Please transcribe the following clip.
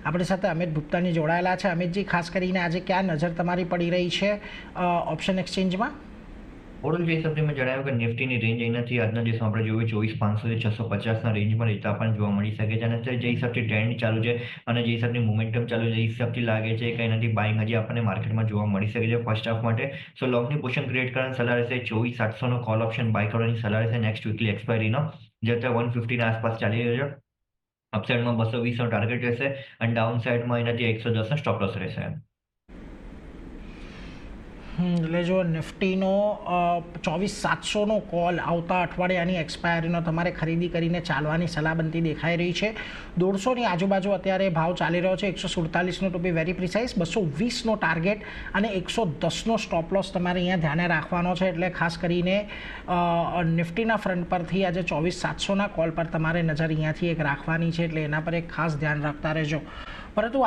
આપણી સાથે અમિત ભુપ્તાની જોડાયેલા છે. અમિતજી, ખાસ કરીને આજે ક્યાં નજર તમારી પડી રહી છે ઓપ્શન એક્સચેન્જમાં? ઓવરઓલ જે હિસાબથી મેં જણાવ્યું કે નિફ્ટીની રેન્જ અહીંયાથી આજના દિવસમાં આપણે જોઈએ 24,500 થી 650ના રેન્જમાં રહેતા પણ જોવા મળી શકે છે. અને અત્યારે જે હિસાબથી ટ્રેન્ડ ચાલુ છે અને જે હિસાબથી મોમેન્ટમ ચાલુ છે, એ હિસાબથી લાગે છે કે એનાથી બાઇંગ હજી આપણને માર્કેટમાં જોવા મળી શકે છે ફર્સ્ટ હાફ માટે. સો લોંગની પોઝિશન ક્રિએટ કરવાની સલાહ રહેશે. 24,700નો કોલ ઓપ્શન બાય કરવાની સલાહ રહેશે નેક્સ્ટ વીકલી એક્સપાયરીનો, જે અત્યારે 150 ના આસપાસ ચાલી રહ્યો છે. અપસાઇડમાં 220નો ટાર્ગેટ રહેશે અને ડાઉન સાઇડમાં એનાથી 110નો સ્ટોપ લોસ રહેશે. એટલે જો નિફ્ટીનો 24,700નો કોલ આવતા અઠવાડિયાની એક્સપાયરીનો તમારે ખરીદી કરીને ચાલવાની સલાહ બનતી દેખાઈ રહી છે. 150ની આજુબાજુ અત્યારે ભાવ ચાલી રહ્યો છે. 147નો ટુ બી વેરી પ્રિસાઇઝ, 220નો ટાર્ગેટ અને 110નો સ્ટોપ લોસ તમારે અહીંયા ધ્યાને રાખવાનો છે. એટલે ખાસ કરીને નિફ્ટીના ફ્રન્ટ પરથી આજે 24,700ના કોલ પર તમારે નજર અહીંયાથી એક રાખવાની છે. એટલે એના પર એક ખાસ ધ્યાન રાખતા રહેજો. પરંતુ